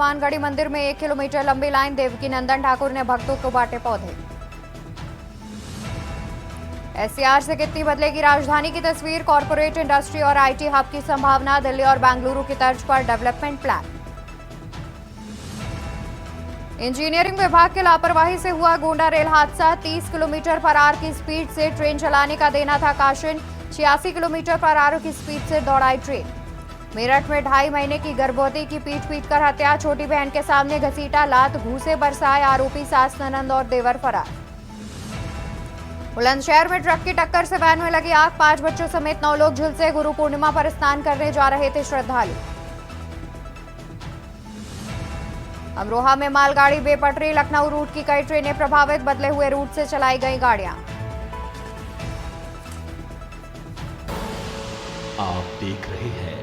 हनुमानगढ़ी मंदिर में 1 किलोमीटर लंबी लाइन, देवकी नंदन ठाकुर ने भक्तों को बांटे पौधे। एससीआर से कितनी बदलेगी राजधानी की तस्वीर, कॉर्पोरेट इंडस्ट्री और आईटी हब की संभावना, दिल्ली और बेंगलुरु की तर्ज पर डेवलपमेंट प्लान। इंजीनियरिंग विभाग की लापरवाही से हुआ गोंडा रेल हादसा, 30 किलोमीटर पर आवर की स्पीड से ट्रेन चलाने का देना था काशन, 86 किलोमीटर पर आवर की स्पीड से दौड़ाई ट्रेन। मेरठ में 2.5 महीने की गर्भवती की पीट कर हत्या, छोटी बहन के सामने घसीटा लात, घूसे बरसाए, आरोपी सास ननंद और देवर फरार। बुलंदशहर में ट्रक की टक्कर से वैन में लगी आग, 5 बच्चों समेत 9 लोग झुलसे, गुरु पूर्णिमा पर स्नान करने जा रहे थे श्रद्धालु। अमरोहा में मालगाड़ी बेपटरी, लखनऊ रूट की कई ट्रेनें प्रभावित, बदले हुए रूट से चलाई गई गाड़ियां। आप देख रहे हैं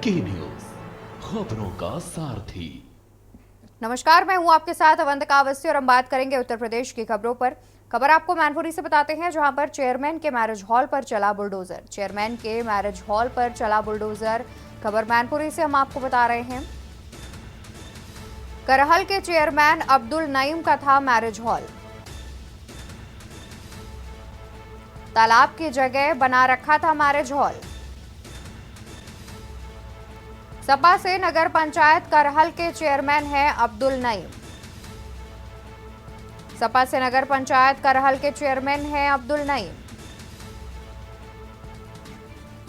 के न्यूज, खबरों का सारथी। नमस्कार, मैं हूं आपके साथ अवंतिका अवस्थी और हम बात करेंगे उत्तर प्रदेश की खबरों पर। खबर आपको मैनपुरी से बताते हैं, जहां पर चेयरमैन के मैरिज हॉल पर चला बुलडोजर। चेयरमैन के मैरिज हॉल पर चला बुलडोजर, खबर मैनपुरी से हम आपको बता रहे हैं। करहल के चेयरमैन अब्दुल नईम का था मैरिज हॉल, तालाब की जगह बना रखा था मैरिज हॉल। सपा से नगर पंचायत करहल के चेयरमैन हैं अब्दुल नईम। सपा से नगर पंचायत करहल के चेयरमैन हैं अब्दुल नईम।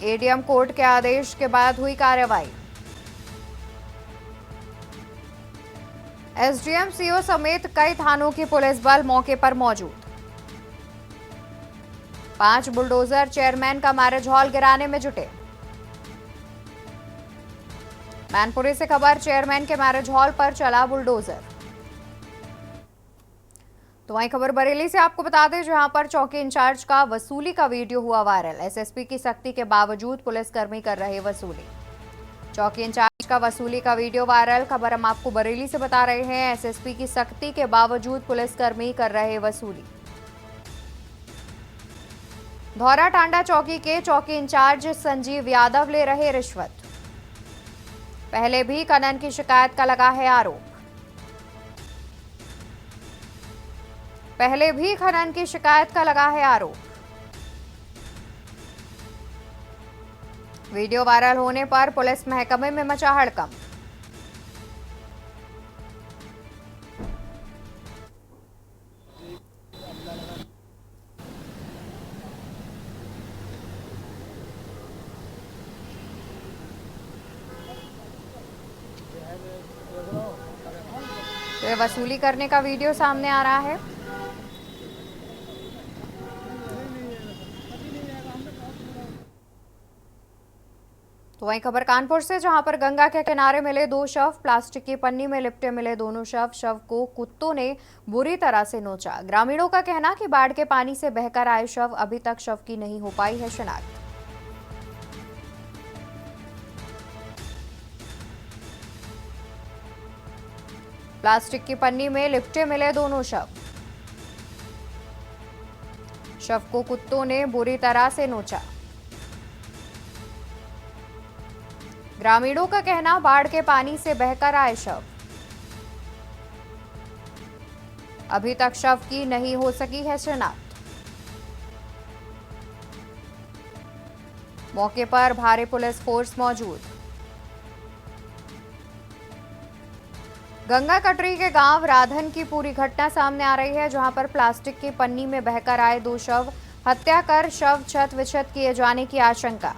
एडीएम कोर्ट के आदेश के बाद हुई कार्रवाई। एसडीएम सीओ समेत कई थानों की पुलिस बल मौके पर मौजूद। 5 बुलडोजर चेयरमैन का मैरिज हॉल गिराने में जुटे। मैनपुरी से खबर, चेयरमैन के मैरिज हॉल पर चला बुलडोजर। तो वहीं खबर बरेली से आपको बता दें, जहां पर चौकी इंचार्ज का वसूली का वीडियो हुआ वायरल। एसएसपी की सख्ती के बावजूद पुलिसकर्मी कर रहे वसूली। चौकी इंचार्ज का वसूली का वीडियो वायरल, खबर हम आपको बरेली से बता रहे हैं। एसएसपी की सख्ती के बावजूद पुलिसकर्मी कर रहे वसूली। धौरा टांडा चौकी के चौकी इंचार्ज संजीव यादव ले रहे रिश्वत। पहले भी खनन की शिकायत का लगा है आरोप। पहले भी खनन की शिकायत का लगा है आरोप। वीडियो वायरल होने पर पुलिस महकमे में मचा हड़कंप। तो ये वसूली करने का वीडियो सामने आ रहा है। तो वहीं खबर कानपुर से, जहां पर गंगा के किनारे मिले 2 शव, प्लास्टिक की पन्नी में लिपटे मिले दोनों शव। शव को कुत्तों ने बुरी तरह से नोचा। ग्रामीणों का कहना कि बाढ़ के पानी से बहकर आए शव, अभी तक शव की नहीं हो पाई है शिनाख्त। प्लास्टिक की पन्नी में लिपटे मिले दोनों शव। शव को कुत्तों ने बुरी तरह से नोचा। ग्रामीणों का कहना, बाढ़ के पानी से बहकर आए शव, अभी तक शव की नहीं हो सकी है शिनाख्त। मौके पर भारी पुलिस फोर्स मौजूद। गंगा कटरी के गांव राधन की पूरी घटना सामने आ रही है, जहां पर प्लास्टिक की पन्नी में बहकर आए 2 शव, हत्या कर शव छत विछत किए जाने की आशंका।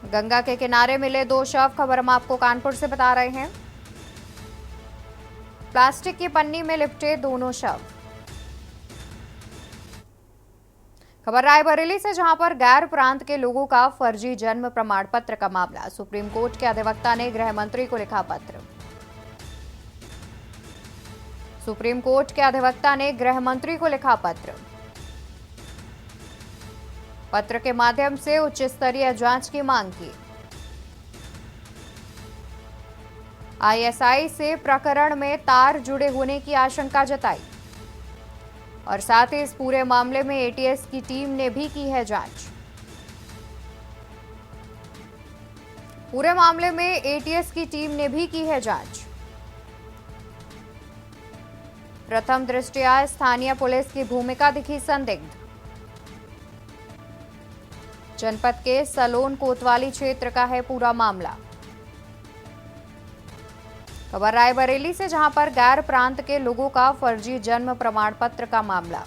गंगा के किनारे मिले 2 शव, खबर हम आपको कानपुर से बता रहे हैं। प्लास्टिक की पन्नी में लिपटे दोनों शव। खबर रायबरेली से, जहां पर गैर प्रांत के लोगों का फर्जी जन्म प्रमाण पत्र का मामला। सुप्रीम कोर्ट के अधिवक्ता ने गृह मंत्री को लिखा पत्र। सुप्रीम कोर्ट के अधिवक्ता ने गृह मंत्री को लिखा पत्र। पत्र के माध्यम से उच्च स्तरीय जांच की मांग की। आईएसआई से प्रकरण में तार जुड़े होने की आशंका जताई और साथ ही इस पूरे मामले में एटीएस की टीम ने भी की है जांच। पूरे मामले में एटीएस की टीम ने भी की है जांच। प्रथम दृष्टया स्थानीय पुलिस की भूमिका दिखी संदिग्ध। जनपद के सलोन कोतवाली क्षेत्र का है पूरा मामला। खबर रायबरेली से, जहां पर गैर प्रांत के लोगों का फर्जी जन्म प्रमाण पत्र का मामला।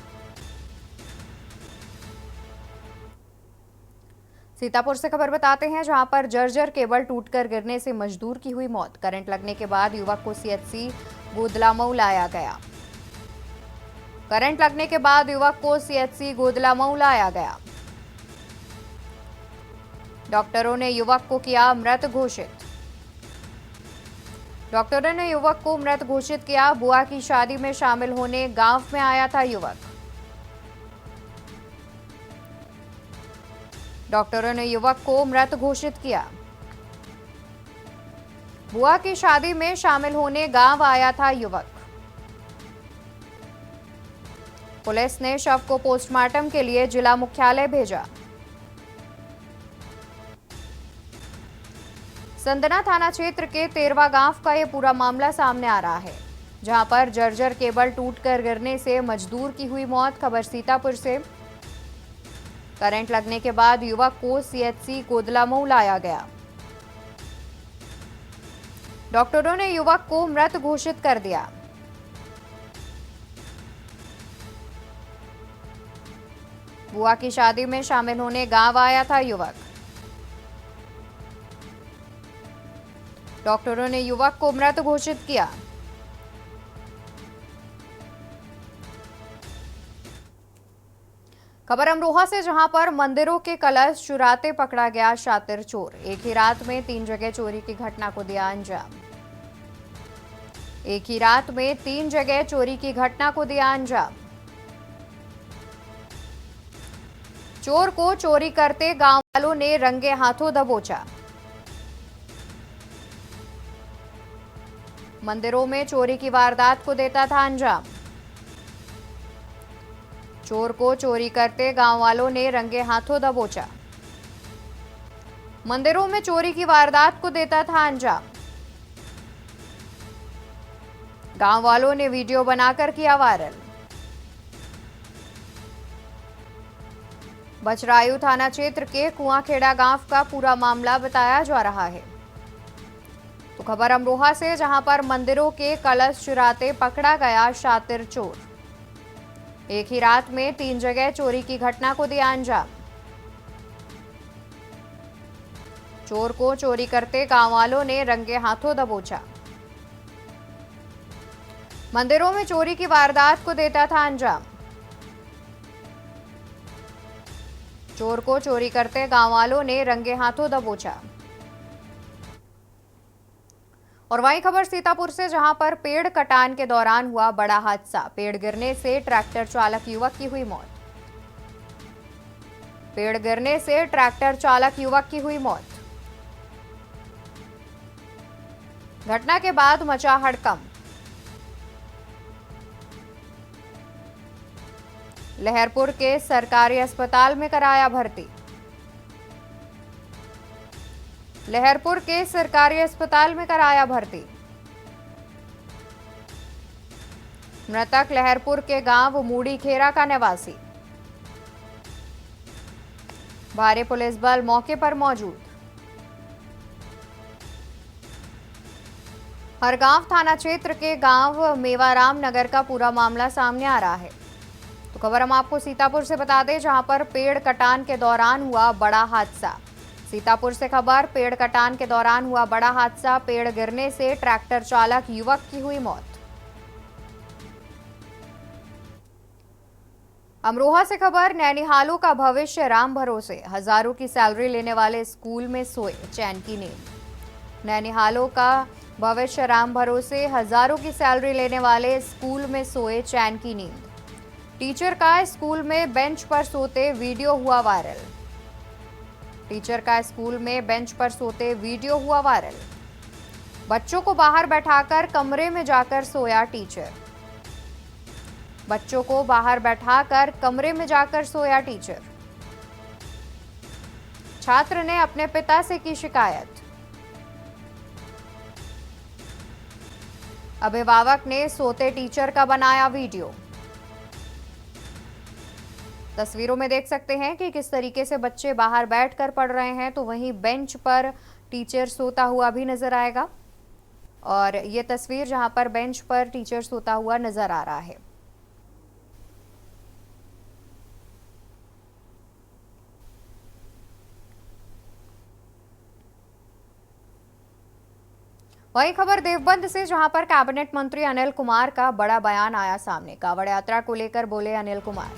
सीतापुर से खबर बताते हैं, जहां पर जर्जर केबल टूटकर गिरने से मजदूर की हुई मौत। करंट लगने के बाद युवक को सीएचसी गोदलामऊ लाया गया। करंट लगने के बाद युवक को सीएचसी गोदलामऊ लाया गया। डॉक्टरों ने युवक को किया मृत घोषित। डॉक्टरों ने युवक को मृत घोषित किया। बुआ की शादी में शामिल होने गांव में आया था युवक। डॉक्टरों ने युवक को मृत घोषित किया। बुआ की शादी में शामिल होने गांव आया था युवक। पुलिस ने शव को पोस्टमार्टम के लिए जिला मुख्यालय भेजा। संदना थाना क्षेत्र के तेरवा गांव का यह पूरा मामला सामने आ रहा है, जहां पर जर्जर केबल टूटकर गिरने से मजदूर की हुई मौत। खबर सीतापुर से, करंट लगने के बाद युवक को सीएचसी गोदलामऊ लाया गया। डॉक्टरों ने युवक को मृत घोषित कर दिया। बुआ की शादी में शामिल होने गांव आया था युवक। डॉक्टरों ने युवक को मृत घोषित किया। खबर अमरोहा से, जहां पर मंदिरों के कलश चुराते पकड़ा गया शातिर चोर। एक ही रात में 3 जगह चोरी की घटना को दिया अंजाम। एक ही रात में 3 जगह चोरी की घटना को दिया अंजाम। चोर को चोरी करते गांव वालों ने रंगे हाथों दबोचा। मंदिरों में चोरी की वारदात को देता था अंजाम। चोर को चोरी करते गांव वालों ने रंगे हाथों दबोचा। मंदिरों में चोरी की वारदात को देता था अंजाम। गांव वालों ने वीडियो बनाकर किया वायरल। बचरायू थाना क्षेत्र के कुआंखेड़ा गांव का पूरा मामला बताया जा रहा है। तो खबर अमरोहा से, जहां पर मंदिरों के कलश चुराते पकड़ा गया शातिर चोर। एक ही रात में 3 जगह चोरी की घटना को दिया अंजाम। चोर को चोरी करते गांव वालों ने रंगे हाथों दबोचा। मंदिरों में चोरी की वारदात को देता था अंजाम। चोर को चोरी करते गांव वालों ने रंगे हाथों दबोचा। और वहीं खबर सीतापुर से, जहां पर पेड़ कटान के दौरान हुआ बड़ा हादसा। पेड़ गिरने से ट्रैक्टर चालक युवक की हुई मौत। पेड़ गिरने से ट्रैक्टर चालक युवक की हुई मौत। घटना के बाद मचा हड़कंप। लहरपुर के सरकारी अस्पताल में कराया भर्ती। लहरपुर के सरकारी अस्पताल में कराया भर्ती। मृतक लहरपुर के गांव मूड़ी खेरा का निवासी। भारी पुलिस बल मौके पर मौजूद। हरगांव थाना क्षेत्र के गांव मेवाराम नगर का पूरा मामला सामने आ रहा है। तो खबर हम आपको सीतापुर से बता दें, जहां पर पेड़ कटान के दौरान हुआ बड़ा हादसा। सीतापुर से खबर, पेड़ कटान के दौरान हुआ बड़ा हादसा। पेड़ गिरने से ट्रैक्टर चालक युवक की हुई मौत। अमरोहा से खबर, नैनीहालों का भविष्य राम भरोसे। हजारों की सैलरी लेने वाले स्कूल में सोए चैन की नींद। नैनीहालों का भविष्य राम भरोसे। हजारों की सैलरी लेने वाले स्कूल में सोए चैन की नींद। टीचर का स्कूल में बेंच पर सोते वीडियो हुआ वायरल। टीचर का स्कूल में बेंच पर सोते वीडियो हुआ वायरल। बच्चों को बाहर बैठाकर कमरे में जाकर सोया टीचर। बच्चों को बाहर बैठाकर कमरे में जाकर सोया टीचर। छात्र ने अपने पिता से की शिकायत। अभिभावक ने सोते टीचर का बनाया वीडियो। तस्वीरों में देख सकते हैं कि किस तरीके से बच्चे बाहर बैठकर पढ़ रहे हैं, तो वहीं बेंच पर टीचर सोता हुआ भी नजर आएगा। और ये तस्वीर जहां पर बेंच पर टीचर सोता हुआ नजर आ रहा है। वही खबर देवबंद से, जहां पर कैबिनेट मंत्री अनिल कुमार का बड़ा बयान आया सामने। कांवड़ यात्रा को लेकर बोले अनिल कुमार।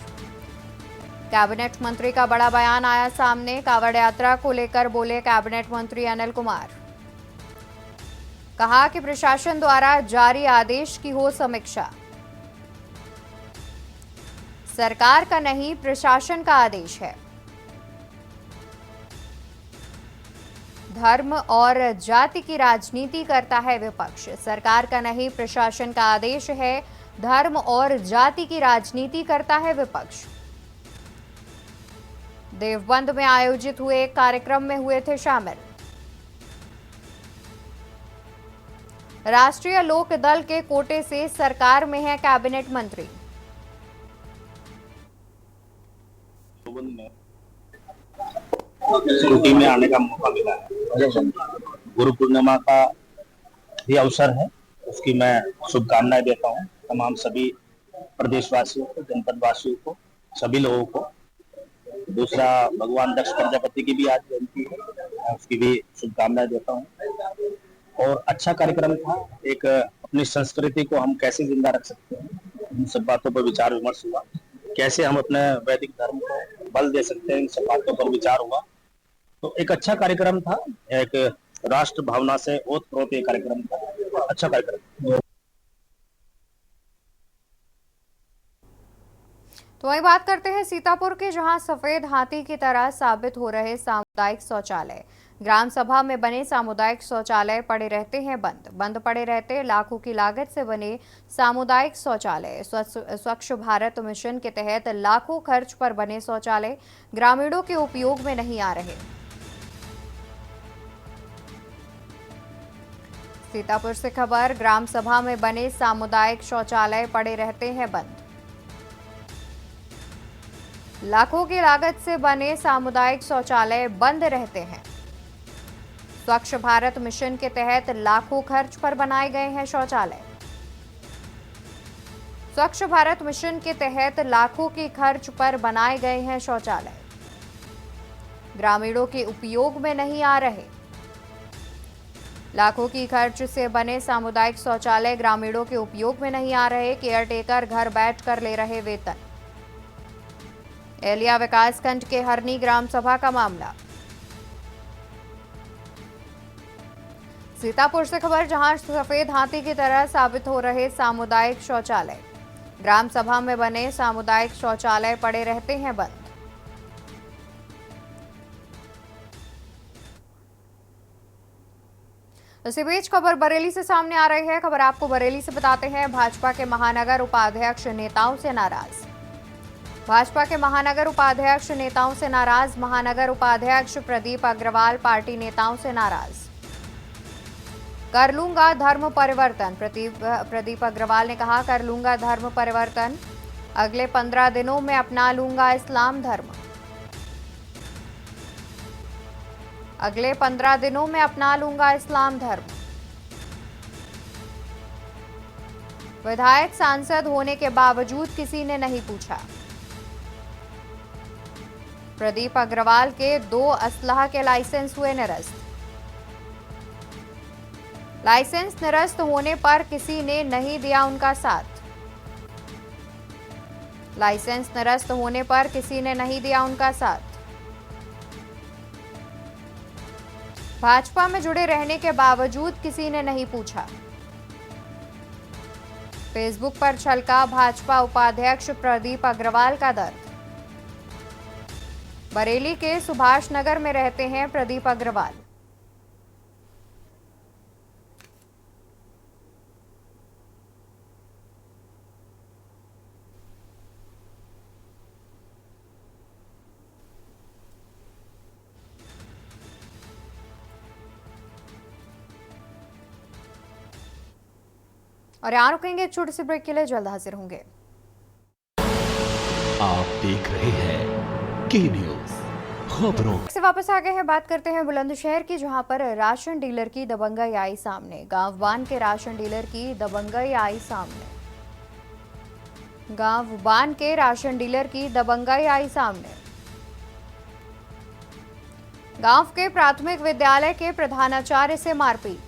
कैबिनेट मंत्री का बड़ा बयान आया सामने। कांवड़ यात्रा को लेकर बोले कैबिनेट मंत्री अनिल कुमार। कहा कि प्रशासन द्वारा जारी आदेश की हो समीक्षा। सरकार का नहीं, प्रशासन का आदेश है। धर्म और जाति की राजनीति करता है विपक्ष। सरकार का नहीं, प्रशासन का आदेश है। धर्म और जाति की राजनीति करता है विपक्ष। देवबंद में आयोजित हुए एक कार्यक्रम में हुए थे शामिल। राष्ट्रीय लोक दल के कोटे से सरकार में है कैबिनेट मंत्री। स्कूटी में आने का मौका मिला है। गुरु पूर्णिमा का भी अवसर है, उसकी मैं शुभकामनाएं देता हूँ तमाम सभी प्रदेशवासियों को, जनपद वासियों को, सभी लोगों को। दूसरा, भगवान दक्ष प्रजापति की भी आज जयंती है, मैं उसकी भी शुभकामनाएं देता हूँ। और अच्छा कार्यक्रम था। एक अपनी संस्कृति को हम कैसे जिंदा रख सकते हैं, इन सब बातों पर विचार विमर्श हुआ। कैसे हम अपने वैदिक धर्म को बल दे सकते हैं, इन सब बातों पर विचार हुआ। तो एक अच्छा कार्यक्रम था, एक राष्ट्र भावना से ओतप्रोत एक कार्यक्रम था, अच्छा कार्यक्रम। तो वही बात करते हैं सीतापुर के, जहां सफेद हाथी की तरह साबित हो रहे सामुदायिक शौचालय। ग्राम सभा में बने सामुदायिक शौचालय पड़े रहते हैं बंद पड़े रहते लाखों की लागत से बने सामुदायिक शौचालय। स्वच्छ भारत मिशन के तहत लाखों खर्च पर बने शौचालय ग्रामीणों के उपयोग में नहीं आ रहे। सीतापुर से खबर, ग्राम सभा में बने सामुदायिक शौचालय पड़े रहते हैं बंद। लाखों की लागत से बने सामुदायिक शौचालय बंद रहते हैं। स्वच्छ भारत मिशन के तहत लाखों खर्च पर बनाए गए हैं शौचालय। स्वच्छ भारत मिशन के तहत लाखों के खर्च पर बनाए गए हैं शौचालय, ग्रामीणों के उपयोग में नहीं आ रहे। लाखों की खर्च से बने सामुदायिक शौचालय ग्रामीणों के उपयोग में नहीं आ रहे। केयरटेकर घर बैठकर ले रहे वेतन। एलिया विकासखंड के हरनी ग्राम सभा का मामला। सीतापुर से खबर, जहां सफेद हाथी की तरह साबित हो रहे सामुदायिक शौचालय। ग्राम सभा में बने सामुदायिक शौचालय पड़े रहते हैं बंद। इसी बीच खबर बरेली से सामने आ रही है। खबर आपको बरेली से बताते हैं। भाजपा के महानगर उपाध्यक्ष नेताओं से नाराज। भाजपा के महानगर उपाध्यक्ष नेताओं से नाराज। महानगर उपाध्यक्ष प्रदीप अग्रवाल पार्टी नेताओं से नाराज। कर लूंगा धर्म परिवर्तन, प्रदीप अग्रवाल ने कहा, कर लूंगा धर्म परिवर्तन। अगले 15 दिनों में अपना लूंगा इस्लाम धर्म। अगले 15 दिनों में अपना लूंगा इस्लाम धर्म। विधायक सांसद होने के बावजूद किसी ने नहीं पूछा। प्रदीप अग्रवाल के 2 असलहा के लाइसेंस हुए निरस्त। लाइसेंस निरस्त होने पर किसी ने नहीं दिया उनका साथ। लाइसेंस निरस्त होने पर किसी ने नहीं दिया उनका साथ। भाजपा में जुड़े रहने के बावजूद किसी ने नहीं पूछा। फेसबुक पर छलका भाजपा उपाध्यक्ष प्रदीप अग्रवाल का दर्द। बरेली के सुभाष नगर में रहते हैं प्रदीप अग्रवाल। और यहाँ रुकेंगे एक छोटे से ब्रेक के लिए, जल्द हाजिर होंगे। आप देख रहे हैं के न्यूज खबरों। से वापस आ गए हैं, बात करते हैं बुलंदशहर की, जहां पर राशन डीलर की दबंगई आई सामने। गांव बान के राशन डीलर की दबंगई आई सामने। गांव बान के राशन डीलर की दबंगई आई सामने। गांव के प्राथमिक विद्यालय के प्रधानाचार्य से मारपीट।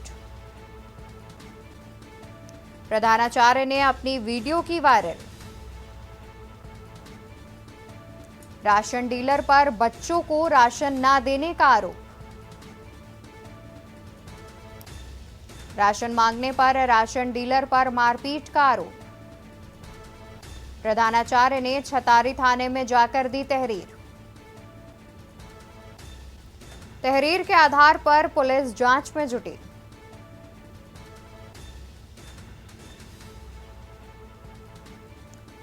प्रधानाचार्य ने अपनी वीडियो की वायरल। राशन डीलर पर बच्चों को राशन ना देने का आरोप। राशन मांगने पर राशन डीलर पर मारपीट का आरोप। प्रधानाचार्य ने छतारी थाने में जाकर दी तहरीर। तहरीर के आधार पर पुलिस जांच में जुटी।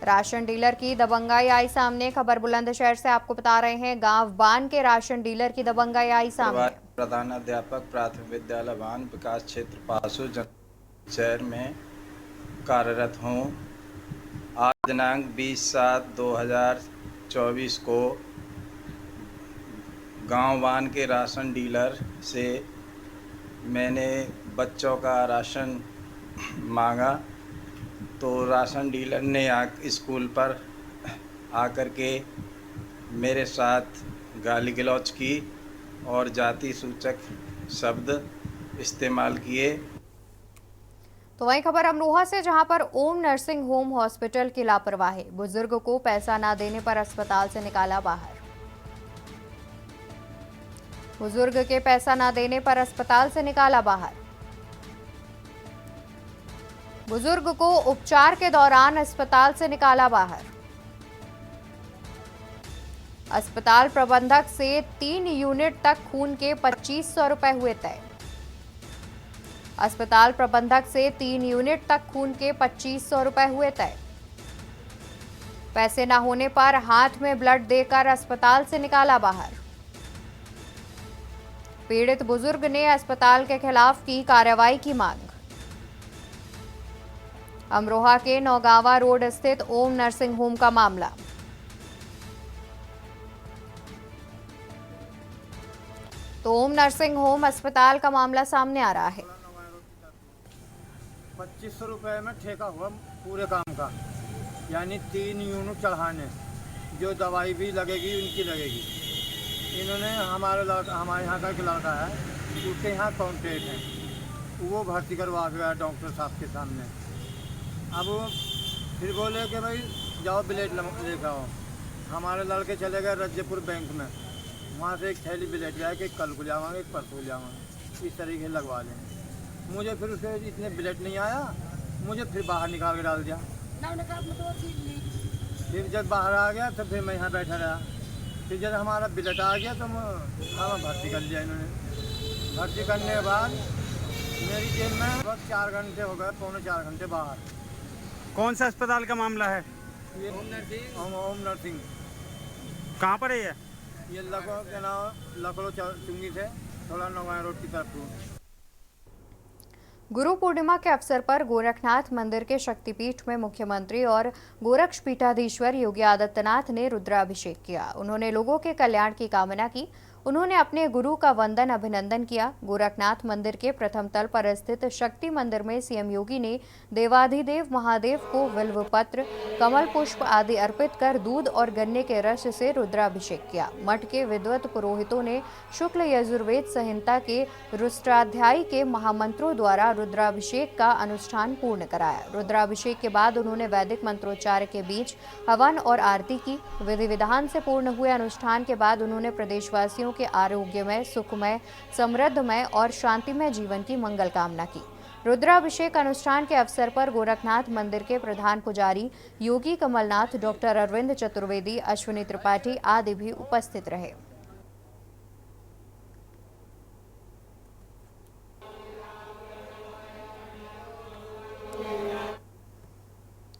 राशन डीलर की दबंगई आई सामने। खबर बुलंदशहर से आपको बता रहे हैं, गांव बान के राशन डीलर की दबंगई आई सामने। प्रधानाध्यापक प्राथमिक विद्यालय बान विकास क्षेत्र पासु शहर में कार्यरत हूँ। आज दिनांक 20/7/2024 को गांव बान के राशन डीलर से मैंने बच्चों का राशन मांगा, तो राशन डीलर ने स्कूल पर आकर के मेरे साथ गाली गलौज की और जाति सूचक शब्द इस्तेमाल किए। तो वहीं खबर अमरोहा से, जहां पर ओम नर्सिंग होम हॉस्पिटल की लापरवाही। बुजुर्ग को पैसा ना देने पर अस्पताल से निकाला बाहर। बुजुर्ग के पैसा ना देने पर अस्पताल से निकाला बाहर। बुजुर्ग को उपचार के दौरान अस्पताल से निकाला बाहर। अस्पताल प्रबंधक से 3 यूनिट तक खून के 2500 रुपए हुए तय। अस्पताल प्रबंधक से 3 यूनिट तक खून के 2500 रुपए हुए तय। पैसे न होने पर हाथ में ब्लड देकर अस्पताल से निकाला बाहर। पीड़ित बुजुर्ग ने अस्पताल के खिलाफ की कार्रवाई की मांग। अमरोहा के नौगावा रोड स्थित ओम नर्सिंग होम का मामला। तो ओम नर्सिंग होम अस्पताल का मामला सामने आ रहा है। 2500 रुपए में ठेका हुआ पूरे काम का, यानी 3 यूनिट चढ़ाने, जो दवाई भी लगेगी उनकी लगेगी। इन्होंने हमारे यहाँ का एक लड़का है, उसके यहाँ कॉन्ट्रैक्ट है, वो भर्ती करवा गया डॉक्टर साहब के सामने। अब फिर बोले कि भाई जाओ ब्लेड लेकर आओ। हमारे लड़के चले गए रज्जेपुर बैंक में, वहाँ से एक थैली ब्लेड लाया कि कल को जावांगे, एक परसों जावांगे, इस तरीके से लगवा लें। मुझे फिर उसके इतने ब्लेड नहीं आया, मुझे फिर बाहर निकाल के डाल दिया। फिर जब बाहर आ गया तो फिर मैं यहाँ बैठा रहा। फिर जब हमारा ब्लेड आ गया तो हमें भर्ती कर लिया इन्होंने। भर्ती करने के बाद मेरी जेब में बस 4 घंटे हो गए, पौने 4 घंटे बाहर। कौन सा अस्पताल का मामला है? ये ओम नर्सिंग। कहाँ पर है ये? ये लकड़ो चुंगी से थोड़ा नौगांव रोड की तरफ। गुरु पूर्णिमा के अवसर पर गोरखनाथ मंदिर के शक्तिपीठ में मुख्यमंत्री और गोरक्ष पीठाधीश्वर योगी आदित्यनाथ ने रुद्राभिषेक किया। उन्होंने लोगों के कल्याण की कामना की। उन्होंने अपने गुरु का वंदन अभिनंदन किया। गोरखनाथ मंदिर के प्रथम तल पर स्थित शक्ति मंदिर में सीएम योगी ने देवाधिदेव महादेव को बिल्व पत्र, कमल पुष्प आदि अर्पित कर दूध और गन्ने के रस से रुद्राभिषेक किया। मठ के विद्वत पुरोहितों ने शुक्ल यजुर्वेद संहिता के रुद्राध्यायी के महामंत्रों द्वारा रुद्राभिषेक का अनुष्ठान पूर्ण कराया। रुद्राभिषेक के बाद उन्होंने वैदिक मंत्रोच्चार के बीच हवन और आरती की। विधि विधान से पूर्ण हुए अनुष्ठान के बाद उन्होंने प्रदेशवासियों के आरोग्यमय, सुखमय, समृद्धमय और शांतिमय जीवन की मंगल कामना की। रुद्राभिषेक अनुष्ठान के अवसर पर गोरखनाथ मंदिर के प्रधान पुजारी योगी कमलनाथ, डॉक्टर अरविंद चतुर्वेदी, अश्विनी त्रिपाठी आदि भी उपस्थित रहे।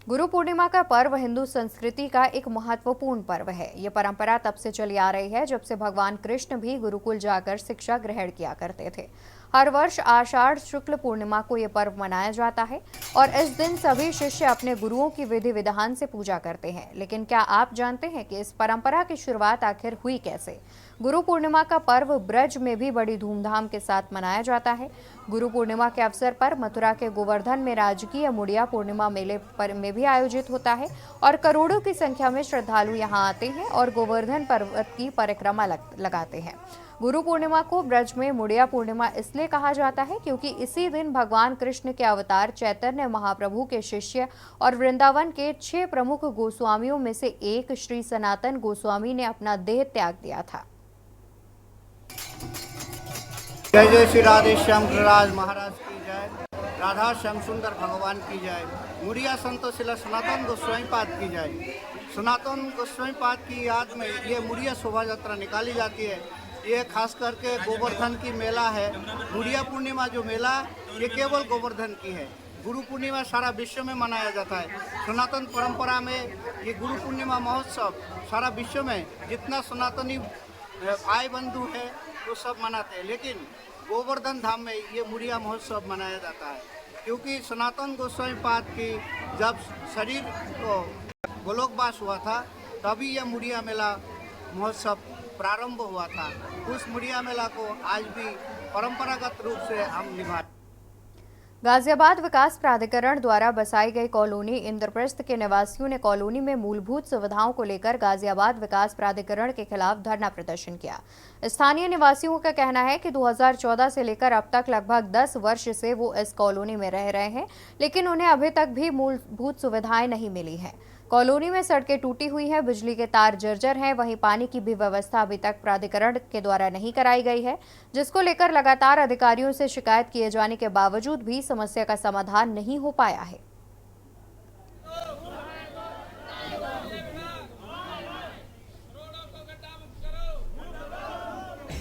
गुरु पूर्णिमा का पर्व हिंदू संस्कृति का एक महत्वपूर्ण पर्व है। ये परंपरा तब से चली आ रही है जब से भगवान कृष्ण भी गुरुकुल जाकर शिक्षा ग्रहण किया करते थे। हर वर्ष आषाढ़ शुक्ल पूर्णिमा को ये पर्व मनाया जाता है और इस दिन सभी शिष्य अपने गुरुओं की विधि विधान से पूजा करते हैं। लेकिन क्या आप जानते हैं कि इस परंपरा की शुरुआत आखिर हुई कैसे? गुरु पूर्णिमा का पर्व ब्रज में भी बड़ी धूमधाम के साथ मनाया जाता है। गुरु पूर्णिमा के अवसर पर मथुरा के गोवर्धन में राजकीय मुड़िया पूर्णिमा मेले में भी आयोजित होता है और करोड़ों की संख्या में श्रद्धालु यहां आते हैं और गोवर्धन पर्वत की परिक्रमा लगाते हैं। गुरु पूर्णिमा को ब्रज में मुड़िया पूर्णिमा इसलिए कहा जाता है क्योंकि इसी दिन भगवान कृष्ण के अवतार चैतन्य महाप्रभु के शिष्य और वृंदावन के 6 प्रमुख गोस्वामियों में से एक श्री सनातन गोस्वामी ने अपना देह त्याग दिया था। जय जय श्री राधे श्याम राज महाराज की जय, राधा श्याम सुंदर भगवान की जय, मुड़िया संतो शिला सनातन गोस्वामी पाद की जय। सनातन गोस्वामी पाद की याद में ये मुड़िया शोभा यात्रा निकाली जाती है। ये खास करके गोवर्धन की मेला है। मुड़िया पूर्णिमा जो मेला ये केवल गोवर्धन की है। गुरु पूर्णिमा सारा विश्व में मनाया जाता है। सनातन परंपरा में ये गुरु पूर्णिमा महोत्सव सारा विश्व में जितना सनातनी भाई बंधु है वो सब मनाते हैं, लेकिन गोवर्धन धाम में ये मुड़िया महोत्सव मनाया जाता है क्योंकि सनातन गोस्वामी पाद की जब शरीर को गोलोकवास हुआ था तभी यह मुड़िया मेला महोत्सव प्रारंभ हुआ था। उस मुड़िया मेला को आज भी परंपरागत रूप से हम निभा। गाजियाबाद विकास प्राधिकरण द्वारा बसाई गई कॉलोनी इंद्रप्रस्थ के निवासियों ने कॉलोनी में मूलभूत सुविधाओं को लेकर गाजियाबाद विकास प्राधिकरण के खिलाफ धरना प्रदर्शन किया। स्थानीय निवासियों का कहना है कि 2014 से लेकर अब तक लगभग 10 वर्ष से वो इस कॉलोनी में रह रहे हैं, लेकिन उन्हें अभी तक भी मूलभूत सुविधाएं नहीं मिली हैं। कॉलोनी में सड़कें टूटी हुई हैं, बिजली के तार जर्जर हैं, वहीं पानी की भी व्यवस्था अभी तक प्राधिकरण के द्वारा नहीं कराई गई है, जिसको लेकर लगातार अधिकारियों से शिकायत किए जाने के बावजूद भी समस्या का समाधान नहीं हो पाया है।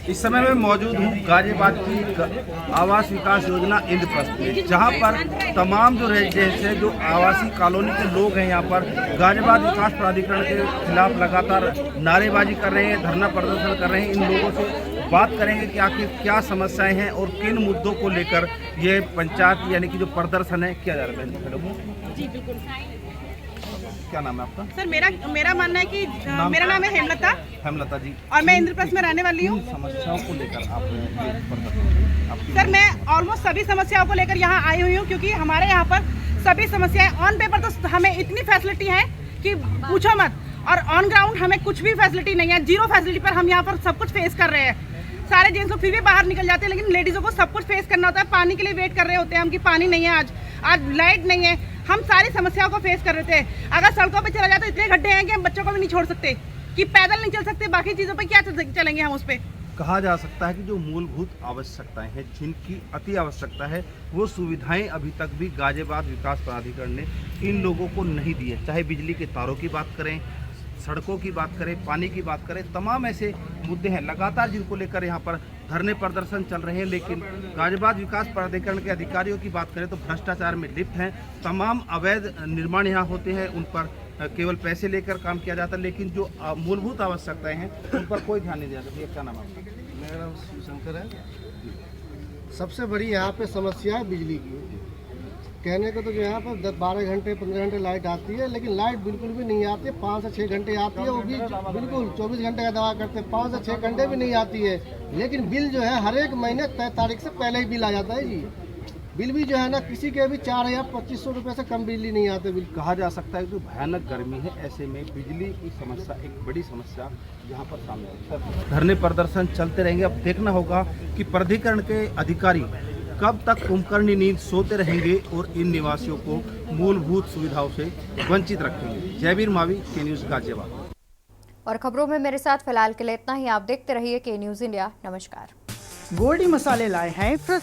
इस समय मैं मौजूद हूँ गाजियाबाद की आवास विकास योजना इंद्रप्रस्थ में, जहाँ पर तमाम जो रेजिडेंट्स हैं, जो आवासीय कॉलोनी के लोग हैं, यहाँ पर गाजियाबाद विकास प्राधिकरण के खिलाफ लगातार नारेबाजी कर रहे हैं, धरना प्रदर्शन कर रहे हैं। इन लोगों से बात करेंगे कि आखिर क्या समस्याएं हैं और किन मुद्दों को लेकर ये पंचायत यानी कि जो प्रदर्शन है किया जा रहा है। जी बिल्कुल। क्या नाम है आपका? सर मेरा मानना है कि मेरा नाम है हेमलता जी, और मैं इंद्रप्रस्थ में रहने वाली हूँ। समस्याओं को लेकर आप सर मैं ऑलमोस्ट सभी समस्याओं को लेकर यहाँ आई हुई हूँ क्योंकि हमारे यहाँ पर सभी समस्याएं ऑन पेपर तो हमें इतनी फैसिलिटी है कि पूछो मत, और ऑन ग्राउंड हमें कुछ भी फैसिलिटी नहीं है। 0 फैसिलिटी पर हम यहाँ पर सब कुछ फेस कर रहे हैं। सारे जेंट्स लोग फिर भी बाहर निकल जाते हैं, लेकिन लेडीजों को सब कुछ फेस करना होता है। पानी के लिए वेट कर रहे होते हैं हम कि पानी नहीं है, आज लाइट नहीं है। हम सारी समस्याओं को फेस कर रहे थे। अगर सड़कों पे चला जाए तो इतने गड्ढे हैं कि हम बच्चों को भी नहीं छोड़ सकते, कि पैदल नहीं चल सकते, बाकी चीज़ों पे क्या चलेंगे हम उस पर। कहा जा सकता है कि जो मूलभूत आवश्यकताएं हैं, जिनकी अति आवश्यकता है, वो सुविधाएं अभी तक भी गाजियाबाद विकास प्राधिकरण ने इन लोगों को नहीं दी है। चाहे बिजली के तारों की बात करें, सड़कों की बात करें, पानी की बात करें, तमाम ऐसे मुद्दे हैं लगातार जिनको लेकर यहाँ पर धरने प्रदर्शन चल रहे हैं। लेकिन गाजियाबाद विकास प्राधिकरण के अधिकारियों की बात करें तो भ्रष्टाचार में लिप्त हैं। तमाम अवैध निर्माण यहाँ होते हैं, उन पर केवल पैसे लेकर काम किया जाता है, लेकिन जो मूलभूत आवश्यकताएं हैं उन पर कोई ध्यान नहीं दिया जाता। क्या नाम है आपका? मेरा नाम शिवशंकर है। सबसे बड़ी यहाँ पे समस्या है बिजली की। कहने को तो जो यहाँ पर 12 घंटे 15 घंटे लाइट आती है, लेकिन लाइट बिल्कुल भी नहीं आती है। 5 से 6 घंटे आती है, वो भी बिल्कुल 24 घंटे का दवा करते हैं, 5 से 6 घंटे भी नहीं आती है। लेकिन बिल जो है हर एक महीने तय तारीख से पहले ही बिल आ जाता है जी। बिल भी जो है ना, किसी के भी 4,2500 रुपये से कम बिजली नहीं आते बिल। कहा जा सकता है कि भयानक गर्मी है, ऐसे में बिजली की समस्या एक बड़ी समस्या यहाँ पर सामने है। धरने प्रदर्शन चलते रहेंगे। अब देखना होगा कि प्राधिकरण के अधिकारी कब तक कुंभकर्णी नींद सोते रहेंगे और इन निवासियों को मूलभूत सुविधाओं से वंचित रखेंगे। जयवीर मावी, के न्यूज़ गाजियाबाद। और खबरों में मेरे साथ फिलहाल के लिए इतना ही। आप देखते रहिए के न्यूज़ इंडिया। नमस्कार। गोल्डी मसाले लाए हैं फ्रेश